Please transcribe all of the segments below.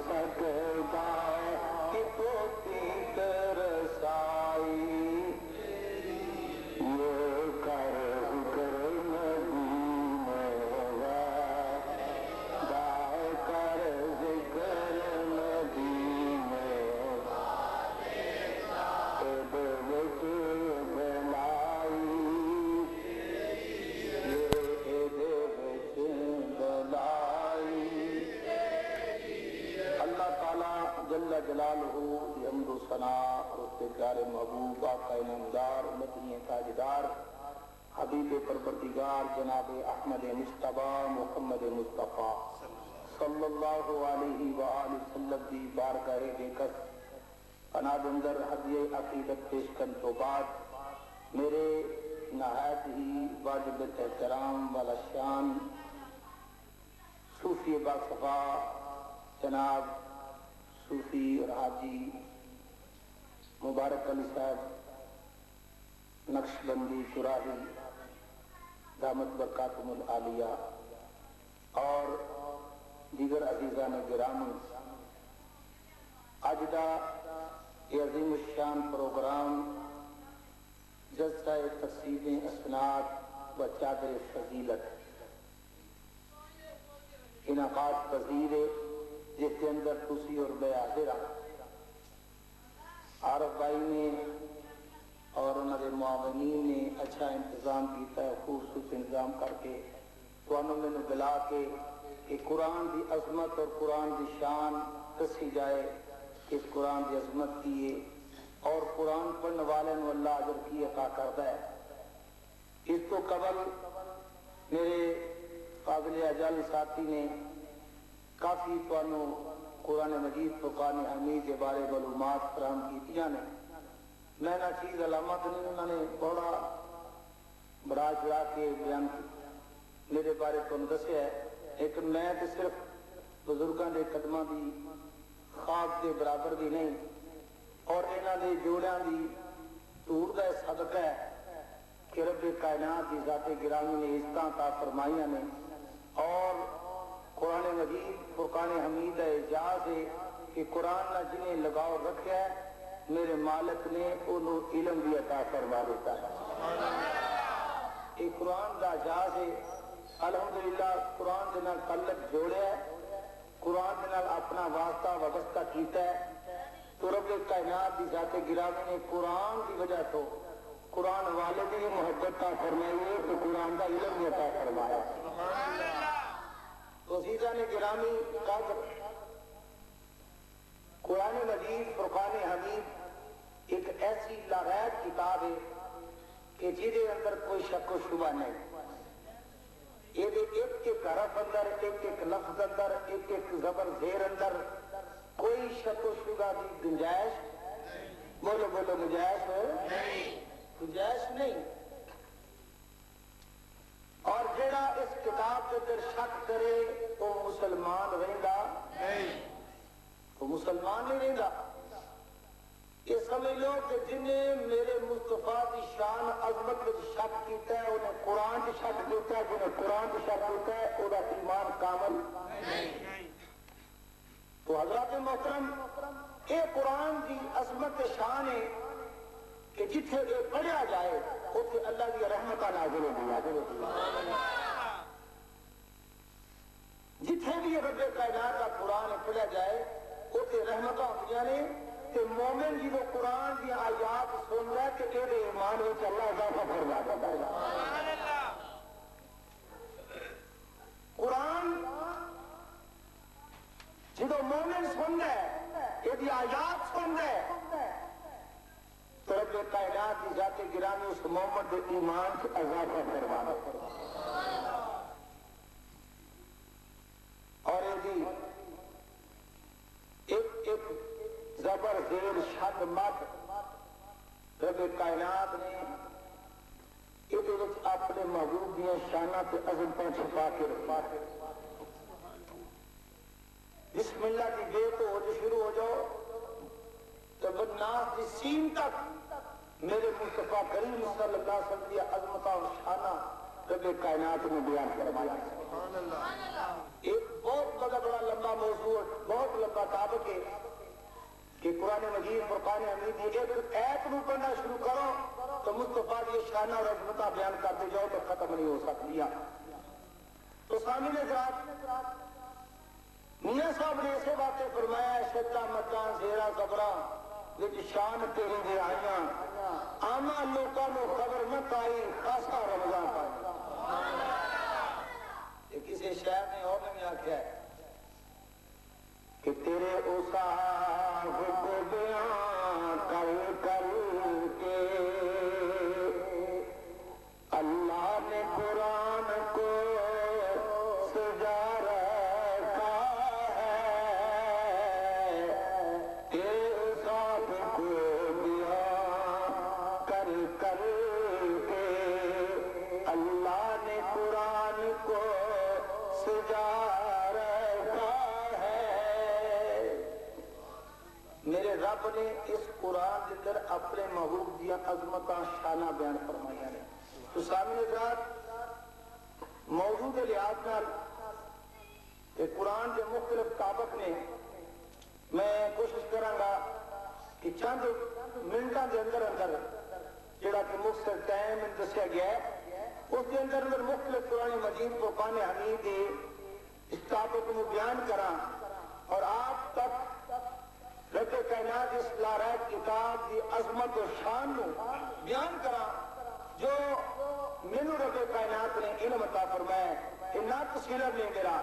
سکتا کہ پوتی ترسائی یہ قرض کر مدینے دائے قرض کر مدینے جل جلالہ حمد و ثنا رتبہ پیارے محبوب آقا نامدار مدنی تاجدار حبیب پروردگار جناب احمد مصطفیٰ محمد مصطفیٰ صلی اللہ علیہ وآلہ وسلم دی بارگاہ بیکس پناہ اندر ہدیہ عقیدت پیش کرنے تو بعد میرے نہایت ہی واجب احترام والا شان صوفی باصفا جناب صوفی اور حاجی مبارک علی صاحب نقشبندی شراحی دامت برکاتہم العالیہ اور دیگر عزیزان گرامی، آج دا یہ عظیم الشان پروگرام جلسہ تقسیم اسناد و چادر فضیلت انعقاد پذیر جس کے اندر تسی اور میں حاضر عارف بھائی نے اور انہوں نے معاونین نے اچھا انتظام کیتا ہے، خوبصورت انتظام کر کے تو انہوں نے بلا کے کہ قرآن دی عظمت اور قرآن دی شان دسی جائے کہ اس قرآن دی عظمت کی ہے اور قرآن پڑھنے والے نے اللہ اجر کی عطا کرتا ہے۔ اس تو قبل میرے قابل اجل ساتھی نے کافی توانو قرآن مجید فرقان حمید کے بارے معلومات فراہم کیتیاں نے، میں نہ چیز علامت نہیں، انہوں نے بڑا بڑا چڑھا کے بیان میرے بارے تو دسیا ہے، لیکن میں تو صرف بزرگاں دے قدماں دی خواب کے برابر بھی نہیں اور انہاں دے جوڑیاں دی دور دا صدقہ ہے کہ رب کائنات کی ذات گرامی نے عزتاں عطا فرمائیاں نے اور قرآن مجید فرقان حمید اعجاز ہے کہ قرآن نہ جنہیں لگاؤ رکھا ہے میرے مالک نے انہوں علم بھی عطا فرما دیتا ہے۔ یہ قرآن دا اعجاز ہے، الحمدللہ قرآن دے نال تعلق جوڑیا ہے، قرآن دے نال اپنا واسطہ وابستہ کیتا ہے تو رب کائنات دی ذات گرامی نے قرآن کی وجہ تو قرآن والے کی محبت عطا فرمائی ہے تو قرآن دا علم بھی عطا فرمایا ہے۔ تو عزیزان گرامی قدر قرآن مجید فرقان حمید ایک ایسی لاغیر کتاب ہے کہ جیدے اندر کوئی شک و شبہ نہیں، یہ ایک ایک حرف اندر، ایک ایک لفظ اندر، ایک ایک زبر زیر اندر کوئی شک و شبہ کی گنجائش، بولو بولو گنجائش نہیں، گنجائش نہیں۔ اور جڑا اس کتاب کے اندر شک کرے وہ مسلمان رہندا نہیں، وہ مسلمان نہیں رہندا۔ یہ سمجھ لو کہ جنہیں میرے مصطفیٰ کی شان عظمت میں شک کیتا ہے انہیں قرآن کی شک کیتا ہے، جنہیں قرآن کی شک کیتا ہے وہ ایمان کامل نہیں۔ تو حضرات محترم یہ قرآن کی عظمت شان ہے کہ جتھے یہ پڑھیا جائے اتھے اللہ کی رحمت نازل ہوتی ہے، جتھے بھی رب کائنات کا قرآن پڑھیا جائے اتھے رحمت ہوتی نے کہ مومن جی وہ قرآن کی آیات سن رہا ہے کہ تیرے ایمان میں اللہ اضافہ فرما دیتا ہے۔ قرآن جدو مومن سن رہا ہے یہ آیات سن رہا ہے تو رب کائنات کی ذات گرامی اس محمد ایمان سے اضافہ فرمانا اور ایک ایک زبر زیر شد مد رب کائنات نے یہ اپنے محبوب دیا شانہ تے عظمتاں چھپا کے رکھا ہے۔ بسم اللہ کی بے تو ہو جو شروع ہو جاؤ تو بدناس کی سین تک میرے مصطفیٰ کریم صلی اللہ علیہ وسلم کی عظمتہ اور شانہ رب کائنات میں بیان فرمایا۔ ایک بہت بڑا لمبا موضوع، بہت لمبا مطابق ہے کہ قرآن مجید فرقان حمید ایک ایت نو پڑھنا شروع کرو تو مصطفیٰ کی شانہ اور عظمتہ بیان کرتے جاؤ تو ختم نہیں ہو سکتی. تو سامنے حضرات میاں صاحب نے ایسے باتیں فرمایا شدہ مچان زیرہ زبرہ وچ شان تیری دے آئیاں آما لوکاں نو خبر نہ پائی خاصا رمضان پائی. یہ کسی شاعر نے اور نے آکھیا ہے کہ تیرے اوصاف کو بیان کر کر کے اللہ نے قرآن کو سجا رکھا ہے. تیرے اوصاف کو بیان کر کر کے اللہ نے قرآن کو سجا میرے رب نے اس قرآن کے اندر اپنے محبوب دیا عظمتاں شانہ بیان فرمایا ہے. تو سامنے حضرات موضوع کے لحاظ نال کہ قرآن کے مختلف طابق نے میں کوشش کراں گا کہ چند منٹاں دے اندر جڑا کہ مختصر ٹائم دسیا گیا ہے اس کے اندر مختلف قرآن مجید فرقان حمید کے اس طابق کو بیان کراں اور آپ تک رب کائنات اس لارائب کتاب کی عظمت و شان نو بیان کرا جو مینو رب کائنات نے علم عطا فرمایا کہ نہ تصویر نے میرا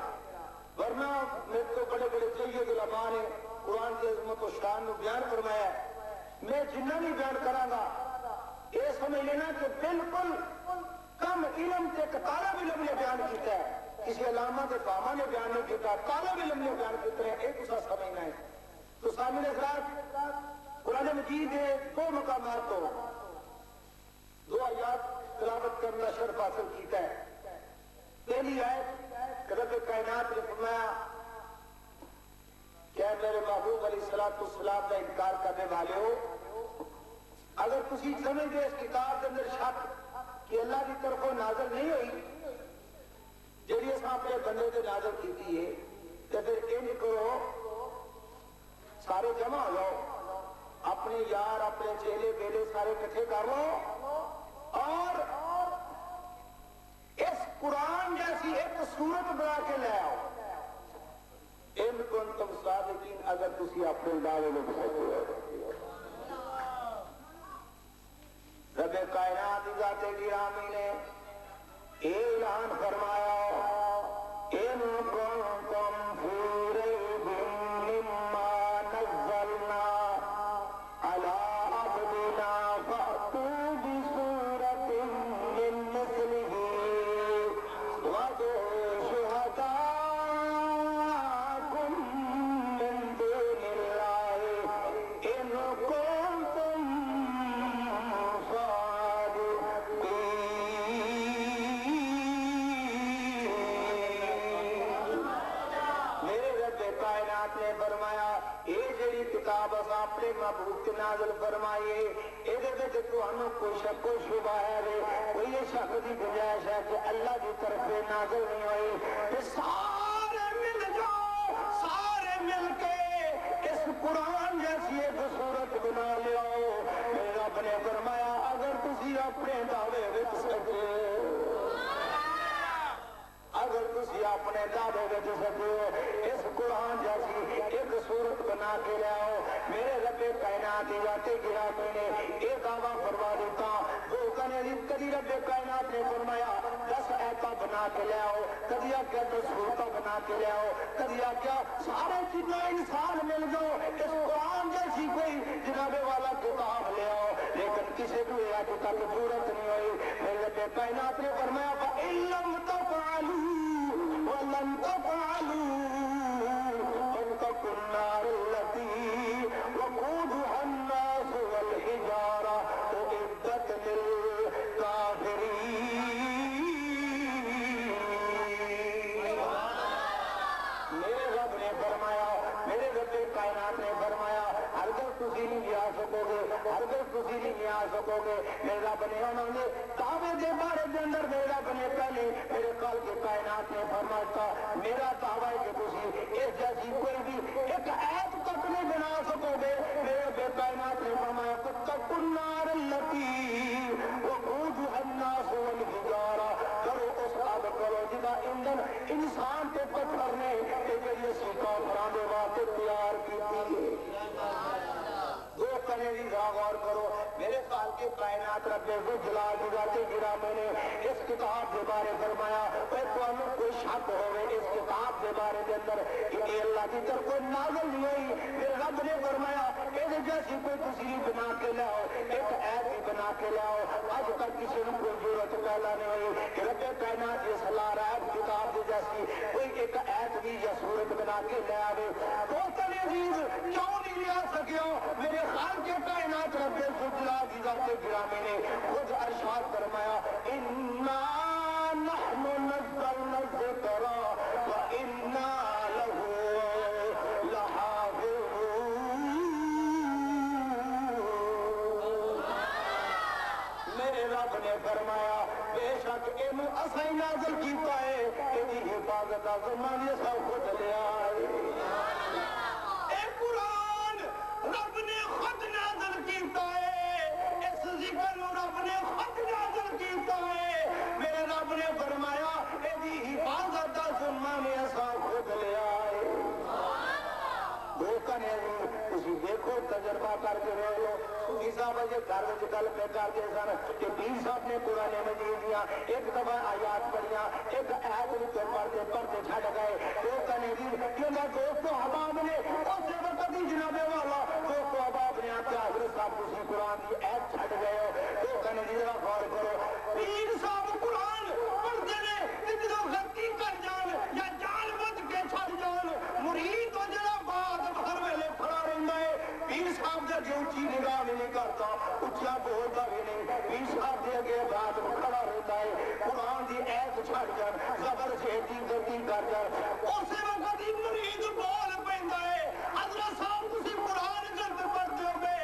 ورنہ میرے کو بڑے بڑے سید علماء نے قرآن کی عظمت و شان نو بیان فرمایا. میں جنہ نہیں بیان کراں گا یہ سمجھ لینا کہ بالکل کم علم سے طالب علم نے بیان کیتا ہے, کسی علامہ کے فاہمہ نے بیان نہیں کیتا, طالب علم نے بیان کیتا ہے. ایک دوسرا سمجھنا ہے. تو سامنے حضرات قرآن مجید کے دو مقامات کو دو آیات تلاوت کرنا شرف حاصل کیتا ہے. پہلی آیت رب کائنات نے فرمایا کہ میرے محبوب علیہ السلام کا انکار کرنے والے ہو, اگر تسی سمجھ دے اس کتاب کے اندر شک کہ اللہ کی طرف نازل نہیں ہوئی جیڑی اس اپنے بندے سے نازل کیتی ہے تو پھر انج کرو سارے جمع ہو جاؤ, اپنے یار اپنے چیلے بیلے سارے کٹھے کر لو اور اس قرآن جیسی ایک صورت بنا کے لے آؤ. ان کنتم صادقین اگر تسی اپنے دعوے میں سچے ہو. رب کائنات ذات گرامی نے اعلان فرمایا ان کنتم فی ریب مما نزلنا علی عبدنا فأتوا بسورة من مثله وادعوا شهداءکم من دون اللہ ان کنتم کتاب اس اپنے محبوب کے نازل فرمائیے ایدے وچ تانوں کوئی شک و شبہ ہے کوئی یہ شک دی گنجائش ہے کہ اللہ کی طرف نازل نہیں ہوئی. سارے مل جاؤ, سارے مل کے اس قرآن جیسی ایک صورت بنا لیاؤ. میرے رب نے فرمایا اگر تسی اپنے دعوے وچ سچے اگر تسی اپنے دعوے وچ سچے اس قرآن جیسی ایک صورت بنا کے لے آؤ. میرے رب کائنات ذات گرامی نے ایک دعویٰ فرما دیتا وہ کدی رب کائنات نے فرمایا 10 ایتاں بنا کے لے آؤ, کدی آکیا 10 صورتاں بنا کے لے آؤ, کدی آکیا سارے جتنے انسان مل جاؤ اس قرآن جیسی کوئی جناب والا کتاب لے آؤ, لیکن کسی کو یہ آج تک ضرورت نہیں ہوئی. میرے رب کائنات نے فرمایا فَإِن لَّمْ تَفْعَلُوا وَلَن تَفْعَلُوا فَاتَّقُوا النَّارَ الَّتِي وَقُودُهَا النَّاسُ وَالْحِجَارَةُ أُعِدَّتْ لِلْكَافِرِينَ. میرے رب نے فرمایا, میرے رب کائنات نے فرمایا ہرگز تسی نہیں جا سکو گے, ہرگز تسی نہیں جا سکو گے. میرے رب نے انہوں نے دعوے کے بارے کے اندر میرے رب نے پہلے میرے کال کے کائنات نے فرمایا میرا دعویٰ ہے کہ تسی اس جیسی کوئی بھی ایک انسان تے پتھر نے جی اسی کافراں دے واسطے تیار کیتی ہے دو کنے بھی غور کرو میرے خیال کے کائنات رب جلال جلاتے گرامی نے اس کتاب کے بارے فرمایا کوئی شک ہوئے اس کتاب کے بارے کے اندر کہ اللہ کی طرف کوئی نازل نہیں ہوئی پھر رب نے فرمایا یہ جیسی کوئی تصویر بنا کے لاؤ ایک ایت بھی بنا کے لاؤ آج تک کسی نے کوئی ضرورت پیدا نہیں ہوئی کہ رب کائنات یہ صلاح رہا ہے کتاب کی جیسی کوئی ایک ایت بھی یا صورت بنا کے لے آئے دوستان عزیز کیوں نہیں لے آ سکے میرے خیال کے کائنات رب جلال کی ذات گرامی نے خود ارشاد فرمایا اِنَّا نَحْنُ نَزَّلْنَا الذِّكْرَ وَإِنَّا لَهُ لَحَافِظُونَ میرے رب نے فرمایا بے شک انہوں اساں نازل کیتا ہے ایدی حفاظت آزمان یہ سب خود لے آئے اے قرآن رب نے خود نازل کیتا ہے اس ذکر رب نے خود نازل کیتا ہے میرے رب نے فرمایا ایدی حفاظت آزمان یہ سب خود لے آئے دھوکہ نہیں اسی دیکھو تجربہ کر کے رہے لو صوفی صاحب اجے گھر وچ گل پہ کرتے سن کہ پیر صاحب نے قرآن مجید دیا ایک دفعہ آیات پڑھیاں ایک آیت وچوں پڑھتے چھڈ گئے دھوکہ نہیں کیونکہ دوستو احباب نے اس وقت ہی جناب والا دوستو احباب نے آتا حضرت صاحب تسی قرآن کی آیت چھڈ گئے ہو دھوکہ نہیں ذرا غور کرو پیر صاحب قرآن پڑھتے نے جدوں غلطی کر جان یا جان بوجھ کے چھڈ جان مرید ہو جڑا بعد ہر ویلے کھڑا رہندا ہے پیر صاحب دے جو اونچی نگاہ نہیں کرتا اچھا بولتا بھی نہیں پیر صاحب دے اگے بعد کھڑا رہتا ہے قرآن دی ایت چھڈ جان زبر سے غلطی کر جان اسی وقت ہی مرید بول پیندا ہے حضرت صاحب تسی قرآن غلط پڑھتے ہو گے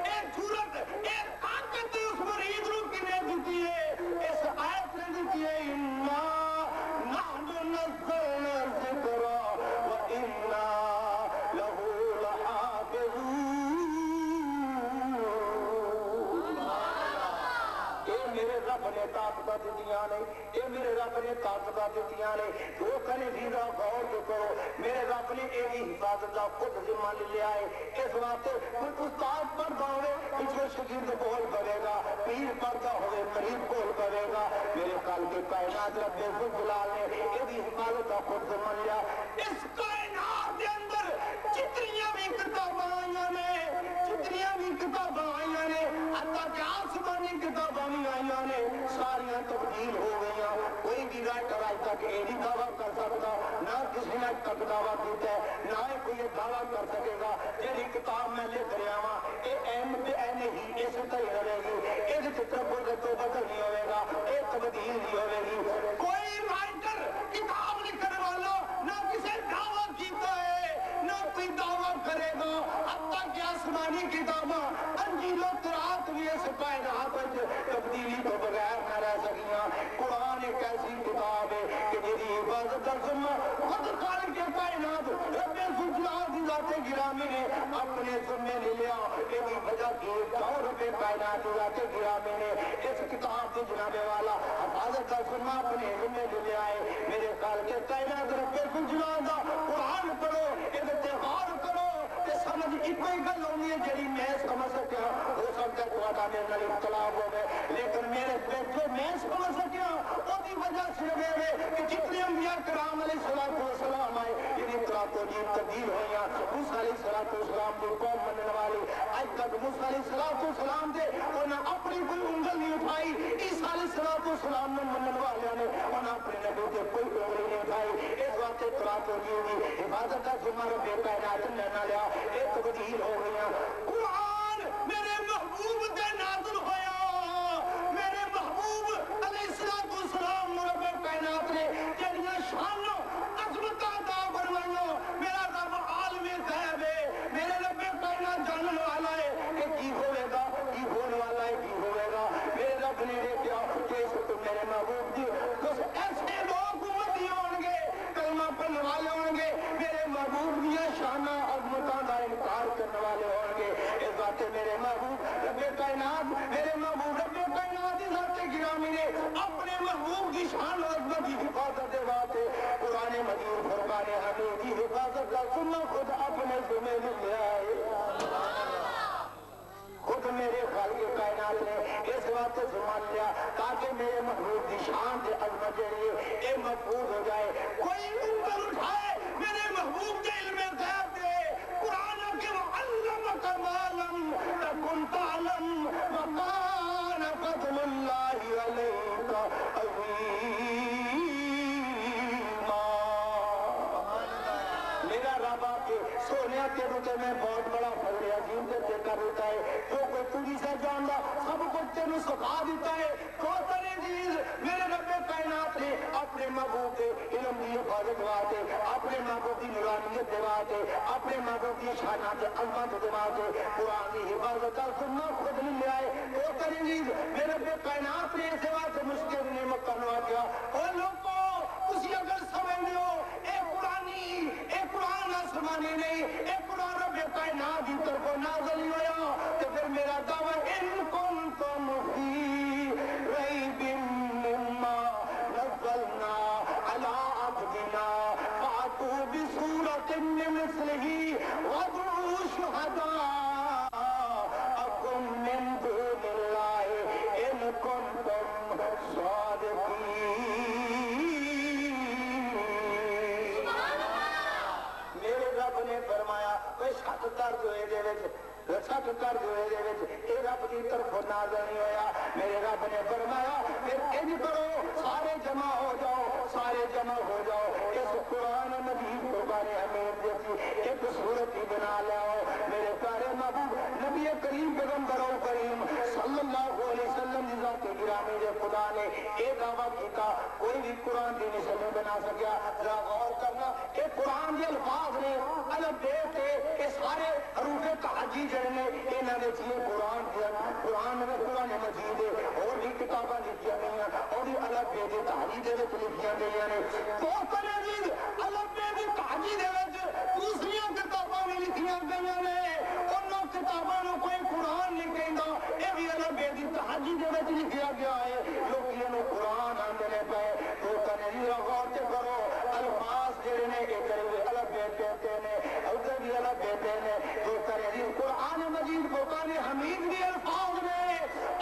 اے جرأت اے طاقت اس مرید نو کنے دتی ہے اس ایت نے دتی ہے انا نحن نزلنا الذکر وانا له لحافظون میرے رب نے طاقت دتیاں نے اے میرے رب نے طاقت دتیاں نے دو کنے دیدا غور کرو میرے رب نے اے حفاظت دا خود ذمہ لیا ہے اس واسطے کوئی استاد پڑھتا ہوئے پیچھے شاگرد بول کرے گا پیر پڑھتا ہوئے مرید بول کرے گا میرے کل کے کائنات رب جلال نے اے حفاظت دا خود ذمہ لیا اس کائنات دے اندر جتنیاں بھی کتاباں آئیاں نے جتنیاں بھی کتاباں آئیاں نے حتیٰ کہ آسمانی کتاباں بھی آئیاں نے ساریاں تبدیل ہو گئیاں کوئی بھی رائٹر آج تک یہ نہیں دعویٰ کر سکتا نہ کسی نے تک دعویٰ کیتا ہے نہ کوئی یہ دعویٰ کر سکے گا جیڑی کتاب میں لکھ رہا ہوں اے ایم پہ اے نہیں اس طرح رہے گی اس تطبر تو بدل نہیں ہوئے گا اے تبدیل نہیں ہوئے گی کوئی رائٹر کتاب لکھنے والا نہ کسی دعویٰ کیتا ہے نہ کوئی دعویٰ کرے گا حتیٰ کہ آسمانی کتاباں انجیل و تورات بھی اس کائنات تبدیلی تو بغیر نہ رہ سکیاں قرآن ایک ایسی کتاب ہے کہ جیدی حفاظت ذمہ خود خالق کے کائنات رب جلال کی ذات گرامی نے اپنے ذمہ لے لیا ایدی وجہ کی کیوں رب کائنات کی ذات گرامی نے اس کتاب کی جناب والا حفاظت کا ذمہ اپنے ذمہ لے لیا ہے میرے خالق کے کائنات رب جلال کا قرآن پڑھو اتحاد کرو کہ سمجھ اتنی گل ہونی ہے جیڑی میں سمجھ سکیا ہو سکتا ہے تو آتا میرے نال اختلاف ہو گئے لیکن میرے جو میں سمجھ سکیا وہ دی وجہ صرف ہے کہ جتنے انبیاء کرام علیہ السلام آئے یعنی قرآن و جیب تبدیل ہوئیاں موسیٰ علیہ السلام جو قوم مننے والی آج تک موسیٰ علیہ السلام دے انہیں اپنی کوئی انگل نہیں اٹھائی عیسیٰ علیہ السلام نے مننے والے نے انہیں اپنے نبی دے کوئی انگل نہیں اٹھائی اس وقت قرآن و جیب دی حفاظت کا ذمہ رب کائنات نے نہ لیا ایک تبدیل ہو گئیاں قرآن میرے محبوب دے نازل ہویا میرے محبوب علیہ السلام رب کائنات نے جنیاں شانوں عظمتاں دا بروائیوں میرا رب عالم غیب ہے میرے رب کائنات جاننے والا ہے کہ کی ہوئے گا کی ہونے والا ہے کی ہوئے گا میرے رب نے دیکھا کہ اس کو میرے محبوب دی کچھ ایسے لوگ امتی ہوں گے کلمہ پڑھنے والے ہوں گے میرے محبوب دیا شانہ عظمتاں دا انکار کرنے والے ہوں گے اس بات میرے محبوب رب کائنات میرے محبوب رب کائنات ذات گرامی نے اپنے میرے محبوب کی شان و عظمت کی حفاظت کے واسطے قرآن مجید فرقان حمید کی حفاظت کا سننا خود اپنے ذمہ لے آئے. خود میرے خالق کائنات نے اس واسطے سمان لیا تاکہ میرے محبوب کی شان سے عظمت جڑی اے محفوظ ہو جائے. کوئی منکر اٹھائے میرے محبوب کے علم غیب دے قرآن کے وعلمک ما لم تکن تعلم وکان فضل اللہ علیک عظیما. میرا رب آپ کے سونے کے روتے میں بہت بڑا فضل عظیم سے کر دیتا ہے. جو کوئی تجھی سے جاندا سب کچھ تینوں سکھا دیتا ہے. کوثر عزیز میرے رب کائنات نے اپنے محبوب کے علم کی حفاظت واسطے اپنے محبوب کی نورانیت دے واسطے اپنے محبوب کی شانات عظمت دے واسطے قرآن کی حفاظت کا سننا خود نہیں لے آئے. کوثر عزیز میرے رب کائنات نے اس واسطے مشکل نعمت کرنا کیا. اور لوگوں تسی اگر سمجھ لو اے قرآن آسمانی نہیں اے قرآن رب کائنات کی طرف نازل ہوا تو پھر میرا دعویٰ ان کنتم فی ریب مما نزلنا علی عبدنا فاتوا بسورۃ من مثلہ وادعوا شہداءکم من دون اللہ ان کنتم صادقین. فرمایا چھت کر جو چھت کر جو اے رب کی طرف نازل نہیں ہویا. میرے رب نے فرمایا پھر انج کرو سارے جمع ہو جاؤ سارے جمع ہو جاؤ اس قرآن مجید قرآن حمید جیسی ایک صورت ہی بنا لاؤ. میرے پیارے محبوب نبی کریم پیغمبر کریم صلی اللہ علیہ وسلم کی ذات گرامی نے خدا نے ایک دعویٰ کیتا کوئی بھی قرآن کی مثل نہیں بنا سکیا. ذرا غور کرنا کہ قرآن کے الفاظ نے الگ دے کے اس سارے حروف تہجی جڑنے انہاں نے چیئے قرآن میں قرآن مجید اور بھی کتاباں لکھیاں گئی ہیں اور بھی الگ دے دے تہجی دے لکھیاں گئی ہیں. کوثر عزیز الگ دے دے تہجی دے دوسری کتاباں بھی لکھیاں گئی ہیں. انہوں کتاباں نو کوئی قرآن نہیں کہندا اے بھی الگ دے دے تہجی دے لکھیا گیا ہے. لوگ انہوں قرآن آندے پے کوثر عزیز غور تے کرو الفاظ جڑے نے ایک الگ دے کہتے ہیں ادھر بھی الگ کہتے ہیں. کوثر عزیز قرآن مجید قرآن حمید بھی الفاظ نے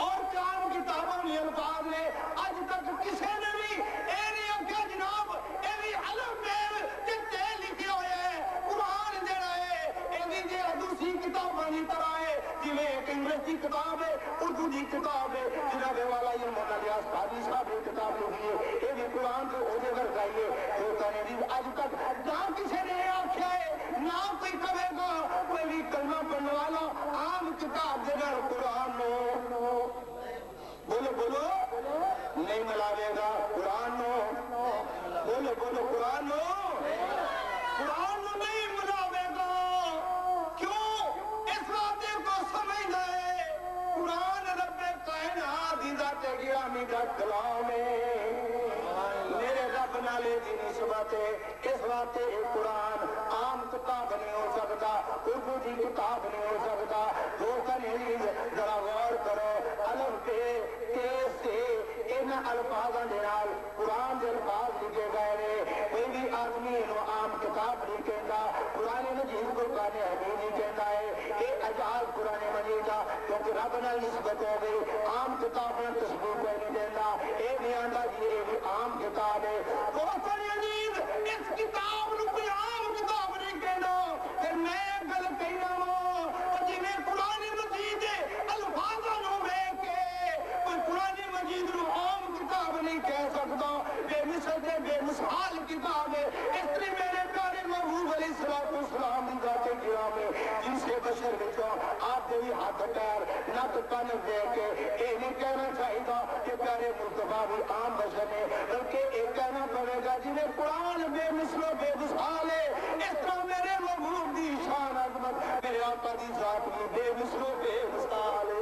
اور چار کتابوں بھی الفاظ نے. اج تک کسی نے بھی اے نہیں آکھیا جناب اے بھی الگ میل تے تے لکھے ہوئے ہیں. قرآن جڑا ہے اے بھی جے دوسری کتاباں دی طرح ہے جویں ایک انگریزی کتاب ہے اردو دی کتاب ہے جناب والا علم الیاس قاضی صاحب نے کتاب لکھی ہے اے بھی قرآن کو اودے ورگائی ہے. کوثر عزیز اج تک نہ کسی نے آکھیا ہے نہ کوئی کہے گا کوئی بھی کلمہ پڑھنے والا عام کتاب دے نال قرآن نو بولو بولو نہیں ملاوے گا. قرآن نو بولو بولو قرآن نو نہیں ملاوے گا. کیوں اس بات کو سمجھ لے قرآن رب کائنات کی ذات گرامی کا کلام ہے. میرے رب نالے دی نسبت ہے اس واسطے قرآن عام کتاب نہیں ہو سکتا اردو کی کتاب نہیں ہو سکتا. کوثر عزیز ذرا غور کرو الف تے سے ان الفاظاں دے نال قرآن دے الفاظ لکھے گئے نے. کوئی بھی آدمی انہوں عام کتاب نہیں کہندا. قرآن مجید کو قرآن حمید نہیں کہندا ہے. یہ اجاز قرآن مجید دا کیونکہ رب نال نسبت ہو گئی. عام کتاب نال تشبیہ کوئی نہیں دینا. یہ نہیں آندا جی یہ بھی عام کتاب ہے. کوثر عزیز اس کتاب نو کوئی عام کتاب نہیں کہنا. پھر میں گل کہنا وا جی میں قرآن مجید الفاظاں نو ویکھ کے کوئی قرآن مجید نو عام کتاب نہیں کہہ سکتا. بے مثل تے بے مثال کتاب ہے. اس طرح میرے پیارے محبوب علیہ الصلوۃ والسلام کی ذات گرامی جن سے بشر وچوں آپ دے ہاتھ پیر نک کن دیکھ کے یہ نہیں کہنا چاہیے کہ پیارے مصطفیٰ بھی عام بشر نے بلکہ یہ کہنا پڑے گا جنہیں قرآن بے مثل و بے مثال ہے. اس طرح میرے محبوب دی شان عظمت میرے آقا دی ذات بھی بے مثل و بے مثال ہے.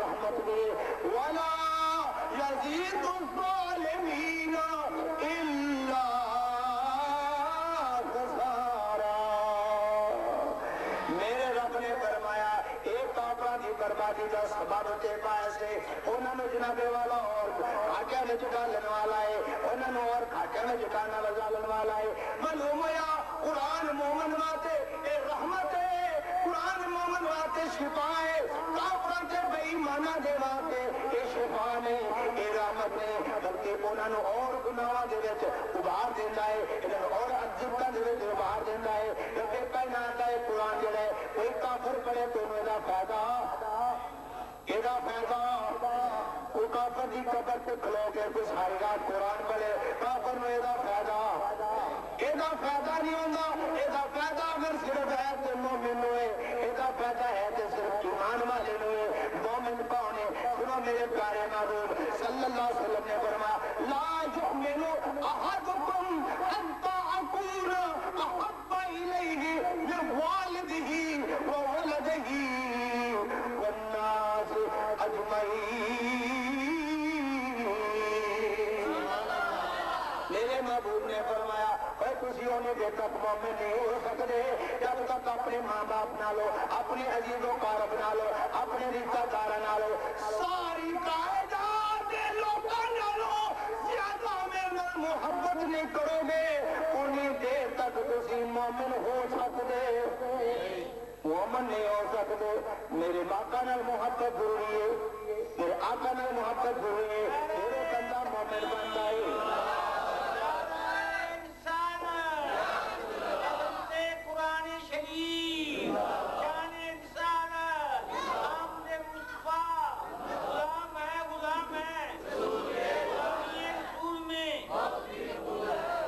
رحمت دی ولا یزید الظالمین الا خسارا. میرے رب نے فرمایا ایک کافرہ دی بربادی دا سبب تے پائے انہاں نے جناب والا اور گھاٹے میں چکالن والا ہے انہاں نے اور گھاٹے میں چکانا وزالن والا ہے. معلوم ہوا قرآن مومن واتے اے رحمت ہے قرآن مومن واتے شفا ہے کافران تے بے ایمانہ دے واتے اے شفا نہیں اے رحمت نہیں بلکہ انہاں نے اور گناہاں دے وچ ابھار دیندا ہے انہاں اور عذاباں دے وچ ابھار دیندا ہے. جب کہنا آتا ہے قرآن جڑا ہے کوئی کافر پڑھے تو انہوں دا فائدہ ایدہ فائدہ کوئی کافر دی قبر پہ کھلو کے کوئی ساری رات قرآن پڑھے کافر میں ایدہ فائدہ نہیں ہوندہ. ایدہ فائدہ اگر صرف ہے تو مومن ہوئے ایدہ فائدہ ہے تو صرف ایمان والے ہوئے. مومن کون ہے؟ سنو میرے پیارے محبوب صلی اللہ علیہ وسلم نے فرمایا لا یؤمن احدکم حتی اکون احب الیہ من والدہ وولدہ والناس اجمعین. میرے محبوب نے فرمایا اے کسی ہونے دے تک مومن نہیں ہو سکتے جب تک اپنے ماں باپ نہ لو اپنے عزیز و قارب نہ لو اپنے رشتہ دار نہ لو ساری کائنات لوگوں نہ لو زیادہ میرے محبت نہیں کرو گے انہیں دیر تک کسی مومن ہو سکتے مومن نہیں ہو سکتے. میرے آقا نال محبت ضروری ہے میرے آقا نال محبت ضروری ہے میرے بندہ مومن بنتا ہے.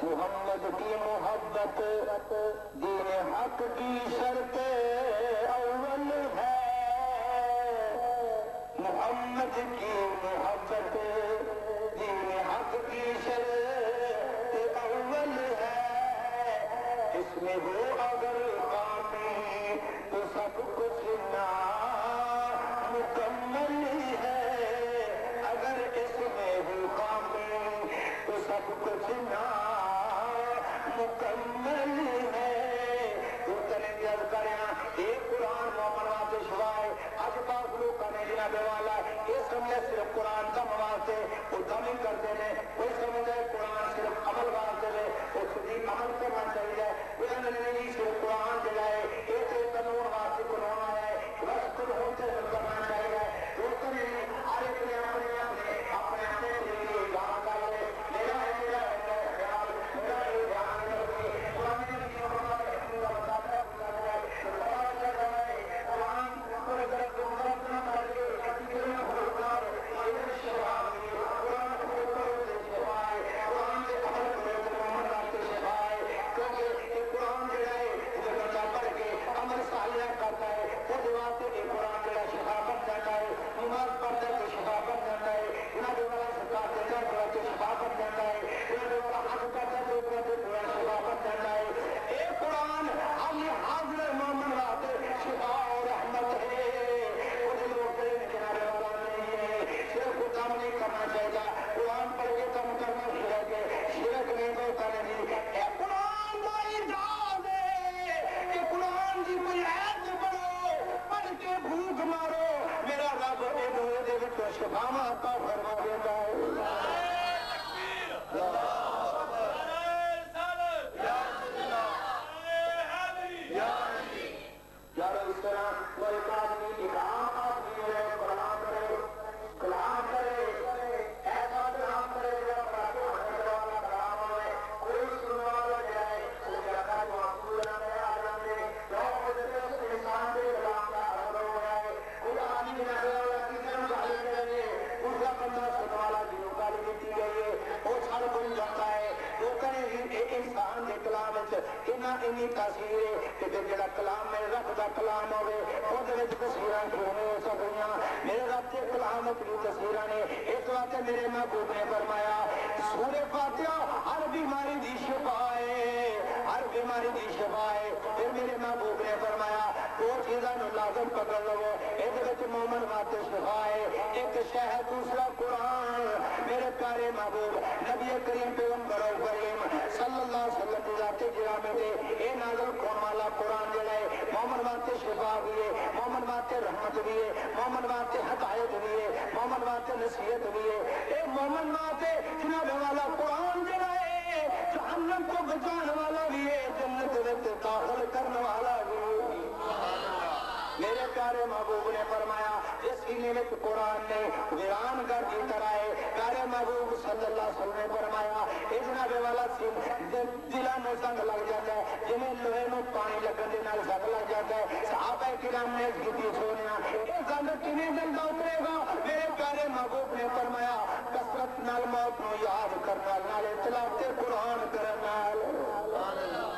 محمد کی محبت دین حق کی شرط اول ہے محمد کی محبت دین حق کی شرط اول ہے. اس میں وہ اگر کامی تو سب کچھ نامکمل ہے اگر اس میں وہ کامی تو سب کچھ مکمل ہے. تو تنہیں یاد کریں ایک قرآن مومن واتے شوائے آج پاس لوگ کہنے جناب والا یہ سمجھے صرف قرآن کا مواسطے وہ دم ہی کرتے ہیں کوئی سمجھے قرآن صرف عمل واسطے لے وہ صدیق عمل کرنا چاہیے کوئی نہیں صرف قرآن جلائے ایک قانون واسطے قرآن آیا ہے بس خود ہوتے کرنا چاہیے. وہ تنہیں ہر ایک نے اپنے لیے یاد کر لے میرا ہے خیال میرا ہے دھیان رکھے قرآن کی انہی تاثیر کہ جڑا کلام میں رب دا کلام ہوئے خود وچ تصویراں کیوں نہیں ہو سکیاں میرے رب کے کلام کی تصویراں نے اس واسطے میرے محبوب نے فرمایا سورہ فاتحہ ہر بیماری دی شفا ہے ہر بیماری دی شفا ہے. پھر میرے محبوب نے فرمایا وہ چیزاں لازم پکڑ لو. یہ مومن واسطے شفا ہے. ایک شہ ہے, دوسرا قرآن. میرے پیارے محبوب نبی کریم پیغمبر کریم صلی اللہ علیہ وسلم کی ذات گرامی دے اے نازل کون والا قرآن جڑا ہے مومن واسطے شفا بھی ہے, مومن واسطے رحمت بھی ہے, مومن واسطے ہدایت بھی ہے, مومن واسطے نصیحت بھی ہے. اے مومن واسطے جناب والا قرآن جڑا ہے جہنم کو بچانے والا بھی ہے, جنت میں داخل کرنے والا بھی ہے. میرے پیارے محبوب نے فرمایا جس سینے میں قرآن نے ویران کر کی طرح ہے. پیارے محبوب صلی اللہ علیہ وسلم نے فرمایا اس جناب والا دلوں میں زنگ لگ جاتا ہے جنہیں لوہے میں پانی لگن دے نال زنگ لگ جاتا ہے. صحابہ کرام نے اس کی سونا یہ زنگ کنے دل دا اترے گا. میرے پیارے محبوب نے فرمایا کثرت نال موت نو یاد کرنا نال تلاوت قرآن کرنا.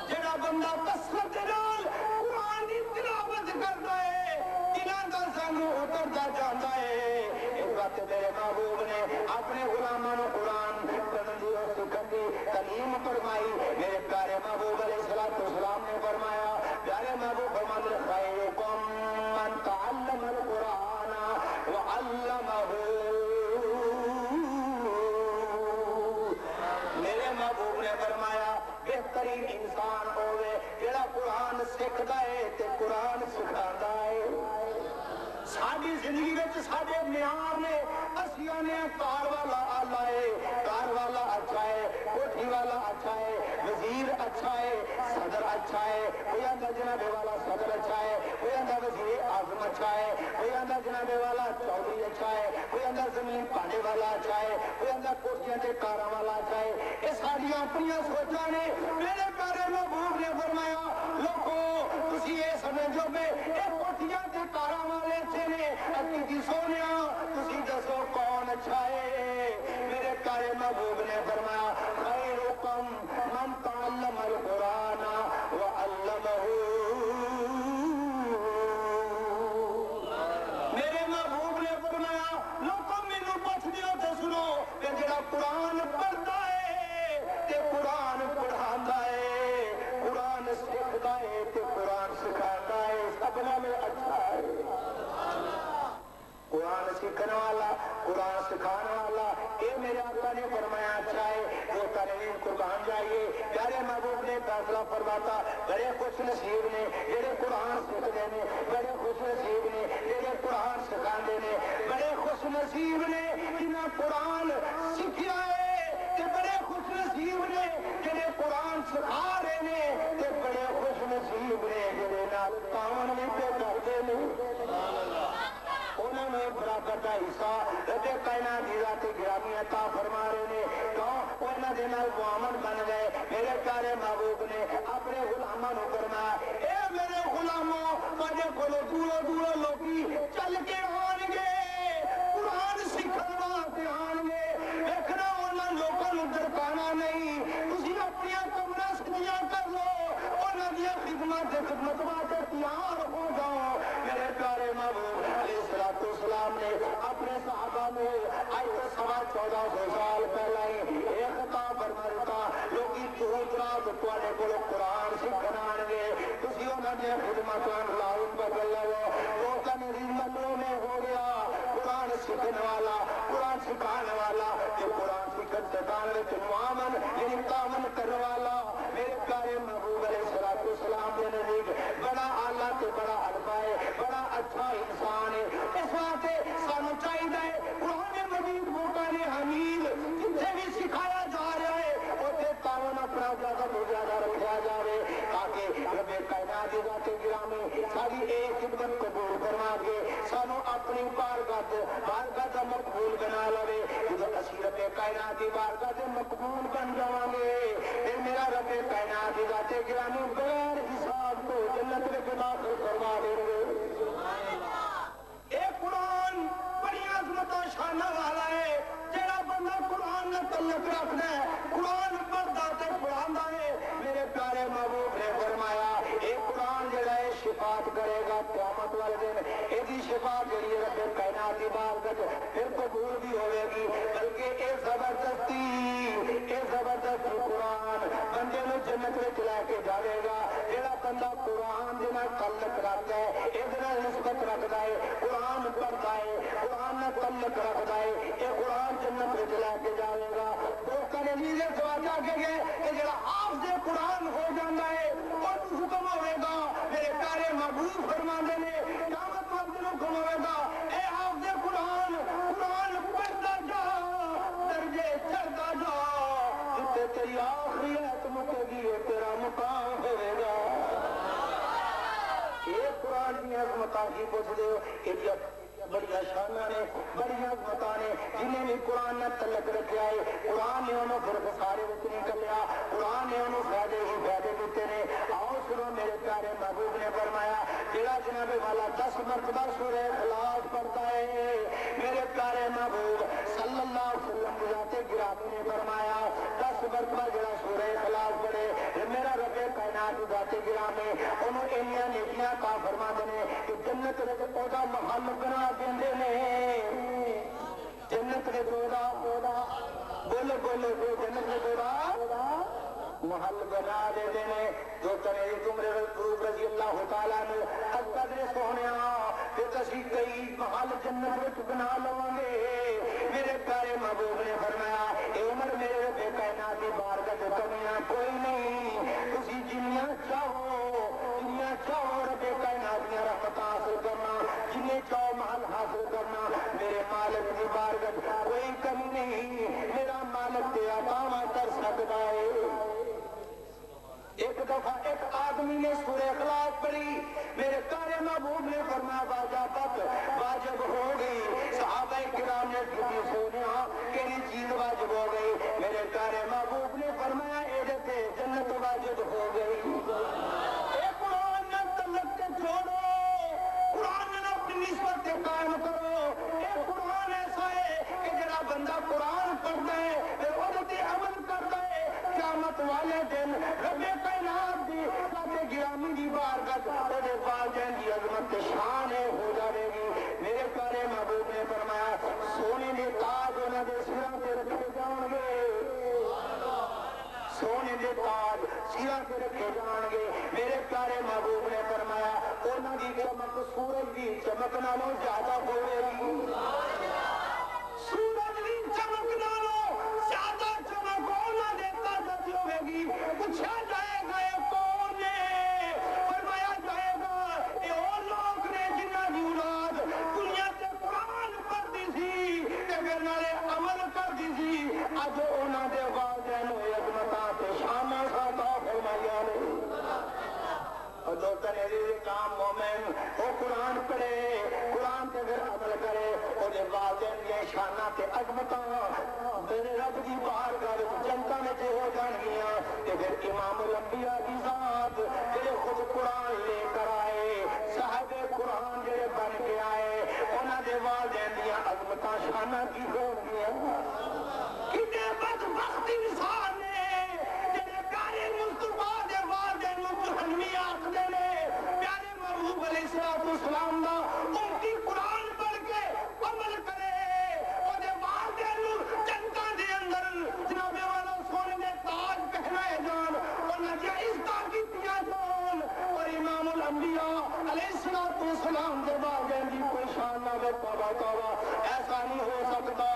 جڑا بندہ کثرت نال قرآن دی تلاوت کرتا ہے دلاں دا زنگ اتردا جاندا ہے. اس وقت میرے محبوب نے اپنے غلاماں نو قرآن پڑھن دی اور سکھن دی تعلیم فرمائی. میرے پیارے محبوب علیہ الصلوۃ والسلام نے فرمایا پیارے محبوب فرماتے خیرکم من تعلم القرآن وعلمہ. میرے محبوب نے فرمایا بہترین انسان ہوئے جڑا قرآن سکھدا ہے تے قرآن سکھاندا ہے. ساری زندگی وچ ساڈے معیار نے اسیاں نے کار والا آلہ ہے, کار والا اچھا ہے, کوٹھی والا اچھا ہے, وزیر اچھا ہے, صدر اچھا ہے, کوئی آندا جناب والا صدر اچھا ہے, کوئی آندا وزیر اعظم اچھا ہے, کوئی آندا جناب والا چودھری اچھا ہے, کوئی آندا زمین پانے والا اچھا ہے, کوئی آندا کوٹھیاں تے کاراں والا اچھا ہے. یہ ساری اپنی سوچاں نے. میرے پیارے محبوب نے فرمایا لوگو تسی یہ سمجھو کہ یہ کوٹھیاں تے کاراں والے اچھے نے اکی سونیا تسی دسو کون اچھا ہے. میرے پیارے محبوب نے فرمایا خیرکم من تعلم القرآن وعلمہ. میرے محبوب نے فرمایا لوگوں مینوں پوچھ دیو تے سنو کہ جڑا قرآن پڑھدا ہے تے قرآن پڑھاندا ہے, قرآن سکھدا ہے تے قرآن سکھاندا ہے, سبنا میں اچھا ہے. قرآن سیکھنے والا قرآن سکھانے والا یہ میرے آقا نے فرمایا اچھا ہے. وہ ترین قربان جائیے. پیارے محبوب نے فیصلہ فرماتا بڑے خوش نصیب نے جڑے قرآن سیکھتے ہیں, بڑے خوش نصیب نے جڑے قرآن سکھاندے نے, بڑے خوش نصیب نے جنہاں قرآن سکھیا ہے تے بڑے خوش نصیب نے جڑے قرآن سکھا رہے ہیں تے بڑے خوش نصیب نے جڑے نال تعاون بھی تے کردے نے. انہوں نے برابر کا حصہ رب کائنات کی ذات گرامی عطا فرما رہے ہیں. کیوں انہوں نے نال معامل بن گئے. میرے پیارے محبوب نے اپنے غلاموں کو فرمایا اے میرے غلاموں مجھے کولو دوروں دوروں لوگی چل کے آن گے قرآن سیکھن واسطے آن گے. دیکھنا انہوں لوگوں کو درکانا نہیں, تسی اپنی کمرہ سجیاں کر لو, انہوں نے خدمت واسطے تیار ہو جاؤ. میرے پیارے محبوب علیہ السلام نے اپنے صحابہ میں آج تو 1400 سال پہلے ہی ایک خطاب فرما دیتا لوگی دور رات تواڈے کول قرآن سیکھن آن گے, تسی انہاں دی خدمت لازم بدل لو. دوستاں میری منوں میں ہو گیا قرآن سیکھنے والا قرآن سکھانے والا کہ قرآن سیکھن سکھانے وچ معاون یعنی تعاون کرنے والا. میرے پیارے محبوب علیہ السلام کے نزدیک بڑا اعلیٰ تے بڑا عرفہ ہے, بڑا اچھا انسان ہے. اس واسطے سانو چاہیے قرآن مجید موقع حمید جتنے بھی سکھایا جا رہا ہے اسے تعاون اپنا زیادہ تو زیادہ رکھا جائے تاکہ رب کائنات کی ذات گرامی ساری ایک خدمت قبول فرما کے سانو اپنی بارگاہ کا مقبول بنا لے. جب اسی رب کائنات کی بارگاہ سے مقبول بن جاؤں گے پھر میرا رب کائنات کی ذات گرامی بغیر حساب کو جنت میں داخل فرما دے گے. اے قرآن بڑی عظمت و شان والا ہے. جڑا بندہ قرآن نے تعلق رکھنا ہے قرآن پڑھدا تے پڑھاندا ہے. میرے پیارے محبوب نے فرمایا اے قرآن جڑا ہے شفاعت کرے گا قیامت والے دن. ایدی شفاعت جڑی رب کائنات دی بارگاہ پھر قبول بھی ہوے گی. بلکہ اے زبردستی قرآن بندے نو جنت وچ لے کے جاوے گا. جڑا بندہ قرآن دے نال تعلق رکھدا ہے ادھے نال نسبت رکھدا ہے قرآن پڑھدا ہے قرآن نال تعلق رکھدا ہے اے قرآن جنت وچ لے کے جاوے گا دوستاں نے لیے سوچا کہ جڑا حافظ قرآن ہو جاندا ہے اور حکم ہوے گا میرے پیارے محبوب فرماندے نے قیامت وقت نوں حکم ہوے گا اے حافظ قرآن قرآن پڑھدا جا درجے چڑھدا جا جتے تیری آخریت مکے گی تیرا مقام ہوے گا یہ قرآن کی عظمتاں کی پوچھ دے ہو بڑی شانہ نے بڑی عظمتاں نے جنہیں بھی قرآن نے تعلق رکھا ہے قرآن نے انہوں پھر سارے وچ نہیں کلیا قرآن نے انہوں فائدے ہی فائدے دیتے نے آؤ سنو میرے پیارے محبوب نے فرمایا جڑا جناب والا 10 مرتبہ سورہ اخلاص پڑھتا ہے میرے پیارے محبوب صلی اللہ علیہ وسلم ذات گرامی نے فرمایا 10 مرتبہ جڑا سورہ اخلاص پڑھے میرا رب کائنات ذات گرامی انہوں انیاں نیکیاں کا فرما دینے کہ جنت وچ اودا محل بنا دیندے نے جنت دے اودا بولو بولو جنت دے اودا محل بنا دیندے نے جو کرے تمرے رسول رضی اللہ تعالیٰ نے حضرت نے سونیا کہ تسی کئی محل جنت وچ بنا لواں گے میرے پیارے محبوب نے فرمایا اے عمر میرے رب کائنات دی بارگاہ تے کمیاں کوئی نہیں تسی جنیاں چاہو رب کائنات دی رحمت حاصل کرنا جنہیں چاہو محل حاصل کرنا میرے مالک دی بارگاہ کوئی کمی نہیں میرا مالک تے عطا کر سکتا ہے ایک دفعہ ایک آدمی نے سورہ اخلاص پڑھی میرے پیارے محبوب نے فرمایا واجب ہو گئی صحابہ کرام نے کسی سونیا کیڑی چیز واجب ہو گئی میرے پیارے محبوب نے فرمایا اے تے جنت واجب ہو گئی اے قرآن نال تعلق چھوڑو قرآن نال اپنی نسبت قائم کرو اے قرآن ایسا ہے کہ جڑا بندہ قرآن پڑھتا ہے پھر اودے تے عمل کرتا ہے قیامت والے دن رب کائنات دی ذات گرامی دی بارگاہ تے والدین دی عظمت شان ہو جاوے گی میرے پیارے محبوب نے فرمایا سونے دے تاج انہاں دے سراں تے رکھے جان گے سونے دے تاج سراں تے رکھے جان گے میرے پیارے محبوب نے فرمایا انہاں دی چمک سورج دی چمک نالوں زیادہ ہوے گی سورج دی چمک نالوں زیادہ چمک انہاں دے تاج ہوے گی پوچھا جائے گا کون ہے فرمایا جائے گا اے او لوگ نے جنہاں دی اولاد دنیا تے قرآن پڑھدی سی تے پھر نالے عمل کردی سی اج انہاں دے والدین نوں عظمتاں تے شاناں عطا فرمائیاں نے اور جو کرے کام مومن وہ قرآن پڑھے قرآن تے پھر عمل کرے اور دے والدین دی شاناں تے عظمتاں میرے رب دی بارگاہ وچ جنتاں وچ ہو جان گیاں تے پھر امام الانبیاء دی ذات جڑے خود قرآن لے کر آئے صاحب قرآن جڑے بن کے آئے انہاں دے والدین دی عظمتاں شاناں کی ہون گیاں کتنے بدبخت انسان نے جڑے پیارے مصطفیٰ دے والدین نوں جہنمی آکھدے نے پیارے محبوب علیہ السلام دا امتی قرآن پڑھ کے عمل کرے او دے والدین نوں جنتاں دے اندر جناب والا سونے دے تاج پہنائے جان انہاں دی عزتاں کیتیاں جان اور امام الانبیاء علیہ السلام دے والدین دی کوئی شان نہ ہو توبہ ایسا نہیں ہو سکتا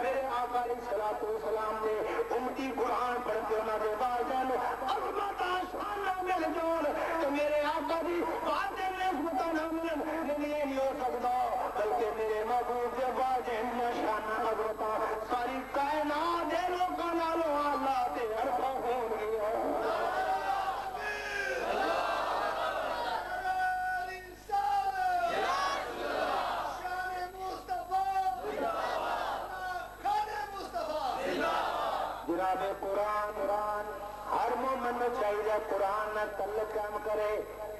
میرے آقا علیہ السلام نے امتی قرآن پڑھ کے انہاں دے والدین عظمت شان مل جان تو میرے آقا دی والدین نے عظمت نہ ملن نہیں ہو سکتا بلکہ میرے محبوب دے والدین دی شان عظمت ساری کائنات دے لوکاں نالوں اللہ تے عرفہ ہون گیا جناب قرآن ہر مومن میں چاہیے قرآن نہ تعلق قائم کرے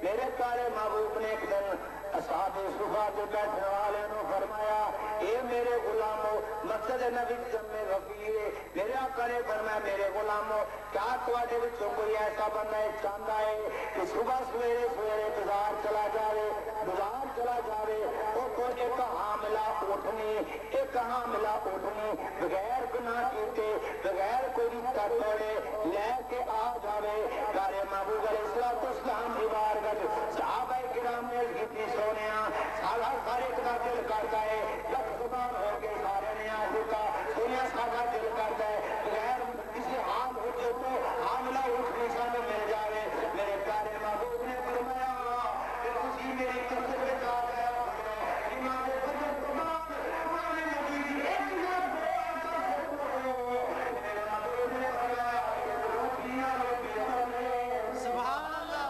میرے پیارے محبوب نے ایک دن اصحاب صفا کے بیٹھنے والے نے فرمایا اے میرے غلاموں مسجد نبی جمع غفیر میرے آقا نے فرمایا میرے غلاموں کیا تواڈے وچوں کوئی ایسا بندہ ہے چاہتا ہے کہ صبح سویرے بازار چلا جائے وہ تو ایک حاملہ اٹھنی ایک کہاں ملا اٹھنے بغیر گناہ کیتے بغیر کوئی رشتہ توڑے لے کے آ جاوے پیارے محبوب علیہ السلام دی بارگاہ صحابہ کرام نے کیتی سونیا سارا ہر ایک دا دل کرتا ہے لکھ زبان ہو کے سارے نے آ دیتا سونیا سارا دل کرتا ہے بغیر کسی حال ہو جو تو حاملہ اٹھنے سانو مل جاوے میرے پیارے محبوب نے فرمایا کہ تسی میری طرف سے آ گیا ایمان فضل تمام قرآن مجید ایک نہ سبحان اللہ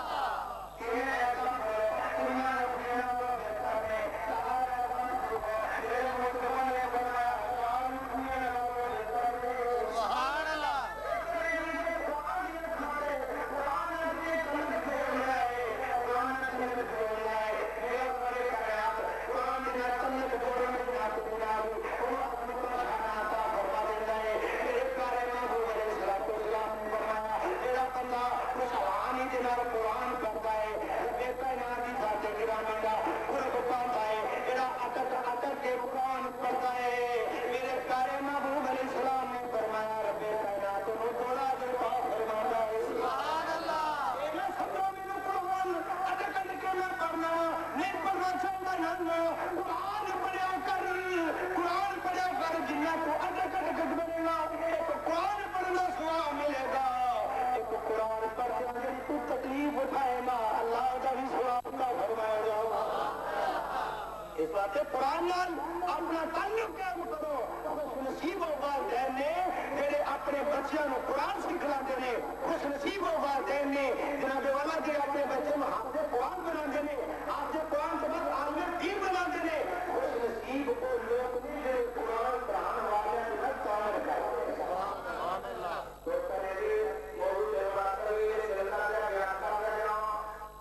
قرآن اپنا تعلق قائم کرو خوش نصیب والدین نے جڑے اپنے بچیاں نو قرآن سکھلاندے نے خوش نصیب والدین نے جناب والا جڑے اپنے بچے نو حافظ قرآن بناندے نے حافظ قرآن تو بعد عالم دین بناندے نے خوش نصیب وہ لوگ نے جڑے قرآن پڑھانے والے نے کام کرتے سبحان اللہ تو کرے موضوع دے بات کرے سلسلہ دے بیان کر رہے ہیں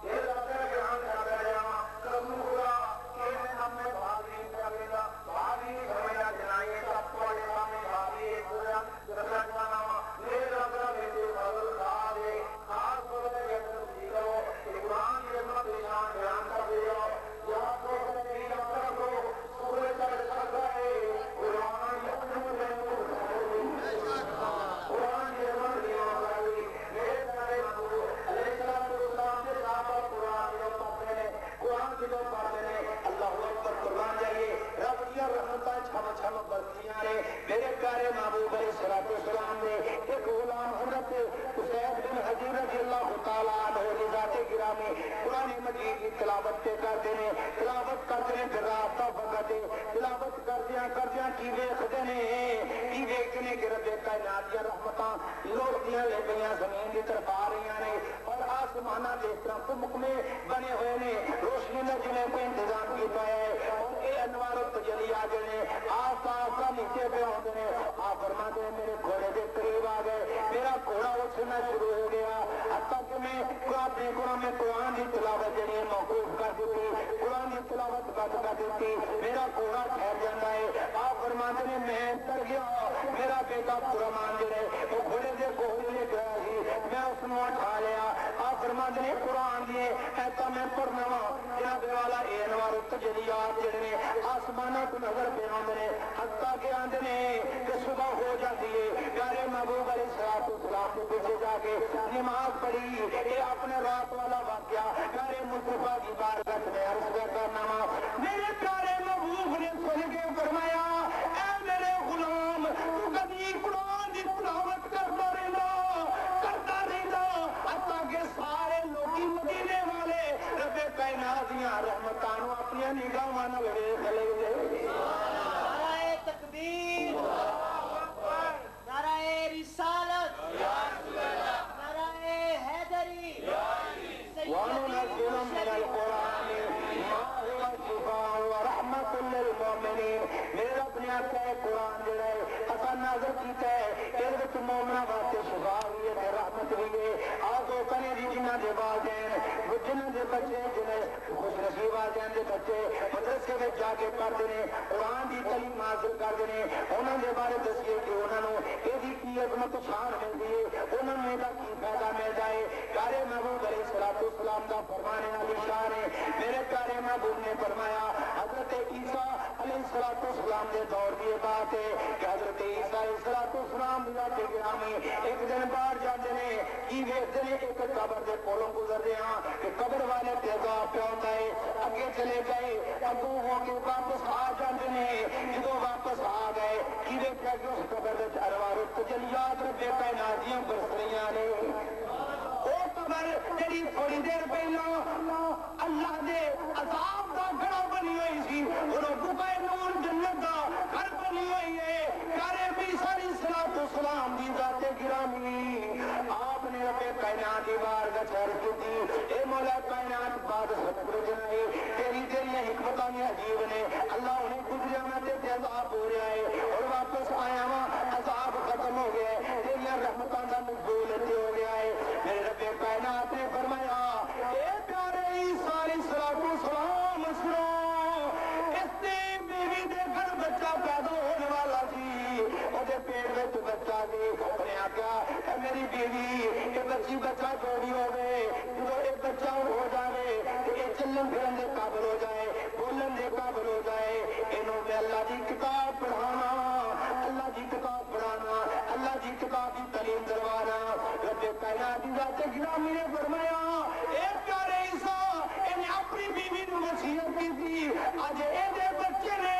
یہ لفظ بیان کر رہے ہیں کرم خدا کہ ہم نے بھاگی کرنا بھاگی کرنا جنائے سب کو سامنے بھاگی پورا کرنا جانا میرا میرے بدل دے خاص طور پر یہ کرو قرآن کی عظمت بیان کر دیا یا تو میری رب کو سورہ چل سکتا ہے قرآن کی عظمت قرآن کی عظمت بیان کر دی میرے پیارے نبی علیہ السلام کے صحابہ قرآن کی عظمت نے قرآن کی عظمت نے اللہ اکبر قربان جائیے رب کی رحمتاں چھم چھم برسیاں نے میرے پیارے محبوب علیہ السلام نے ایک غلام حضرت اسید بن حضیر رضی اللہ تعالیٰ عنہ کی ذات گرامی قرآن مجید کی تلاوت پہ کرتے ہیں تلاوت کرتے ہیں پھر رات کا وقت تلاوت کردیاں کی ویکھدے نے کی ویکھنے کہ رب کائنات دی رحمتاں لوٹدیاں لے گئیاں زمین دی طرف آ رہی ہیں اور آسماناں دے طرف کمک میں بنے ہوئے نے روشنی نے جنہیں کو انتظام کیتا ہے اور اے انوار و تجلی آ گئے آستا آستا نیچے پہ ہوتے ہیں آپ فرماتے ہیں میرے گھوڑے کے قریب آ گئے میرا گھوڑا اٹھنا شروع ہو گیا حتیٰ کہ میں اپنے قرآن میں قرآن کی تلاوت جڑی ہے موقوف کر دیتی قرآن کی تلاوت بند کر دیتی میرا گھوڑا ٹھہر جاتا ہے آپ فرماتے ہیں میں اتر گیا میرا بیٹا قرآن جڑے وہ گھوڑے کے گھوڑے لے گیا سی میں اس کو اٹھا لیا آپ فرماتے ہیں قرآن دیے ایسا میں پڑھنا وا جناب والا اے انوار تجلیات جڑے نے آسمانوں کو نظر پہ آتے ہیں حتیٰ کہ آتے ہیں کہ صبح ہو جاتی ہے پیارے محبوب علیہ السلام کے پیچھے جا کے نماز پڑھی یہ اپنے رات والا واقعہ پیارے مصطفیٰ کی بارگاہ میں عرض کرنا میرے پیارے محبوب نے سن کے فرمایا اے میرے غلام تو کبھی قرآن کی تلاوت کرتا رہنا حتیٰ کہ سارے لوگی مدینے والے رب کائنات دیاں رحمتاں نو اپنی نگاہاں نال ویکھ لے نعرہ تکبیر نعرہ رسالت نعرہ حیدری وننزل من القرآن ما هو شفاء ورحمة للمؤمنين میرے رب نے آخیا قرآن جڑا ہے اساں نازل کیتا ہے اس وچ مومناں واسطے شفا بھی ہے تے رحمت بھی ہے آج وہ کنے دی جنہاں دے والدین جنہاں دے بچے جنہیں خوش نصیب والدین دے بچے مدرسے وچ جا کے پڑھتے ہیں قرآن دی تعلیم حاصل کرتے ہیں انہاں دے بارے دسیے کہ انہاں نو ایدی کی عظمت شان ملدی ہے انہاں نو ایدا کی فائدہ ملدا ہے پیارے محبوب علیہ السلام کا فرمانے والی شان ہے میرے پیارے محبوب نے فرمایا حضرت عیسیٰ علیہ السلام کے دور کی بات ہے کہ حضرت عیسیٰ علیہ السلام کے گرامی ایک دن باہر جاتے ہیں کی ویکتے ہیں ایک قبر کے کولوں گزر رہے ہیں کہ قبر والے تیزا پہ ہوتا ہے اگے چلے گئے اگوں ہو کے واپس آ جاتے ہیں جدو واپس آ گئے کی ویکھا کہ اس قبر کے ارواح تجلیات ربے کائناتیاں برس رہی نے او قبر تیری تھوڑی دیر پہلا اللہ دے عذاب دا گھڑا بنی ہوئی سی اور بقائے نور جنت دا گھر بنی ہوئی ہے پیارے عیسیٰ علیہ السلام دی ذات گرامی آپ نے رب کائنات کی بارگاہ چرچ کی اے مولا کائنات بات سب رجنائی تیری حکمتاں عجیب نے اللہ انہیں گزریا میں تے عذاب ہو رہا ہے اور واپس آیا ہوا عذاب ختم ہو گیا ہے تیری رحمتاں دا نزول ہو گیا ہے میرے رب کائنات نے فرمایا اے پیارے عیسیٰ علیہ السلام سنو اس نے بیوی دے گھر بچہ پیدا ہونے والا سی اور دے پیڑ میں تو بچہ گئی انہیں آگیا اے میری بیوی یہ بچی بچہ جوڑی ہو گئے جو ایک بچہ ہو جائے یہ چلن پھرن دے قابل ہو جائے بولن دے قابل ہو جائے انہوں میں اللہ دی کتاب پڑھانا اللہ دی کتاب پڑھانا اللہ دی کتاب دی تعلیم دروانا رب کائنات دی ذات گرامی نے فرمایا اے پیارے عیسیٰ انہیں اپنی بیوی نے وصیت کی تھی آج اے دے بچے نے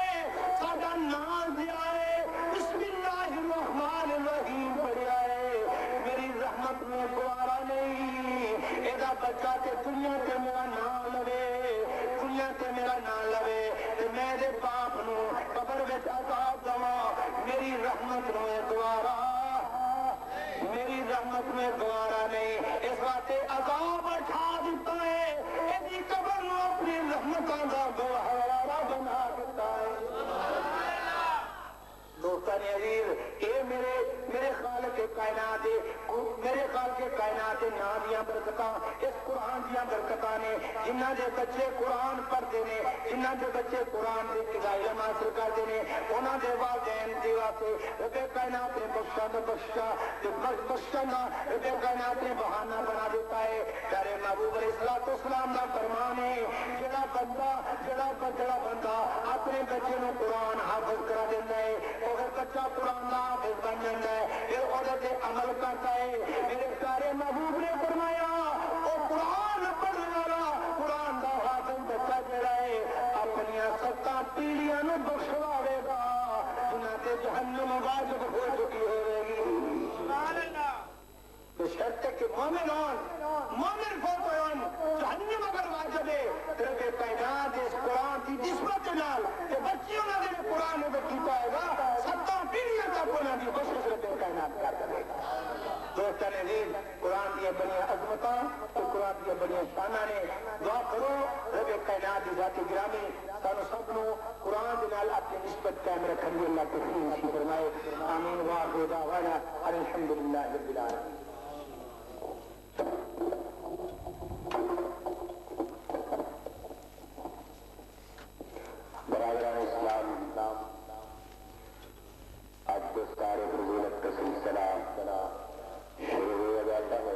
ساڈا نام دیا ہے بسم اللہ الرحمن الرحیم پڑھیا ہے میری رحمت میں گوارا نہیں اے دا بچہ تے دنیا تے میرا نام لوے دنیا تے میرا نام لوے تے میں دے باپ نو قبر وچ عذاب دواں میری رحمت نو گوارا میری رحمت میں گوارا نہیں اس واسطے عذاب اٹھا دیتا ہے ایسی قبر نو اپنی رحمتاں دا گوارا بنا دیتا ہے دوستان عزیز اے میرے خالق کائنات میرے خالق کائنات نا دیاں برکتاں اس قرآن دیاں برکتاں نے جنہ دے بچے قرآن پڑھتے نے جنہ دے بچے قرآن دے علم حاصل کرتے نے انہاں دے والدین دی واسطے رب کائنات نے بخشن دا رب کائنات نے بہانہ بنا دیتا ہے پیارے محبوب علیہ السلام دا فرمان ہے جڑا بندہ اپنے بچے نو قرآن حافظ کرا دیتا ہے اگر بچہ قرآن دا حافظ بن جاتا ہے پھر عورت عمل کرتا ہے میرے پیارے محبوب نے فرمایا وہ قرآن پڑھنے والا قرآن دا حافظ بچہ جڑا ہے اپنی 7 پیڑھیاں نو بخشواوے گا جنہاں تے جہنم واجب ہو چکی ہوے گی سبحان اللہ تو شرط ہے کہ مومن فوت ہوئن جہنم اگر واجب ہے رب کائنات اس قرآن کی نسبت نال کہ بچیوں نے دے قرآن میں کیتا ہے گا 7 پیڑھیاں تک انہاں دی بخشش رب کائنات کر دے گا دوستان عزیز قرآن دی بڑی عظمتاں تو قرآن دی بڑی شاناں نے دعا کرو رب کائنات دی ذات گرامی سانو سب نو قرآن دے نال اپنی نسبت قائم رکھن دی اللہ توفیق نصیب فرمائے آمین واخر دعوانا الحمدللہ رب العالمین برادران اسلام آج کے سارے فضیلت کا سلسلہ شروع ہو جاتا ہے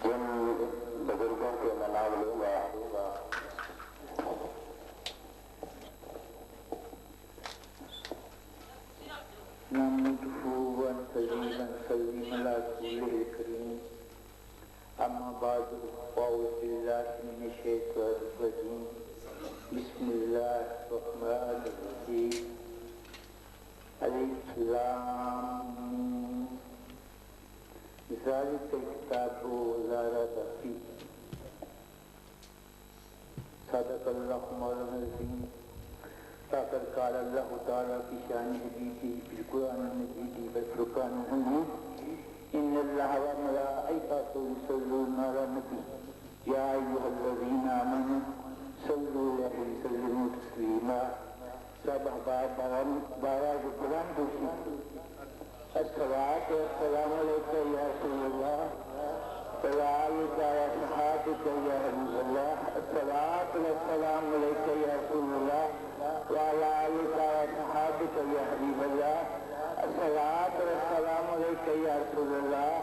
جن بزرگوں کے میں نام لوں گا اما بعد اعوذ باللہ من الشیطان الرجیم بسم اللہ الرحمن الرحیم الف لام ذالک الکتاب لا ریب فیہ صدق اللہ مولانا العظیم فقد قال اللہ تعالی فی شان حبیبہ فی القرآن المجید والفرقان الحمید إن الله وملائكته يصلون على النبي يا أيها الذين آمنوا صلوا عليه وسلموا تسليما صباح بارك القرآن الصلاة والسلام عليك يا رسول الله وعليك يا صحابك يا حبيب الله الصلاة والسلام عليك يا رسول الله وعلى آلك يا صحابك يا حبيب الله الصلاة والسلام عليك يا رسول الله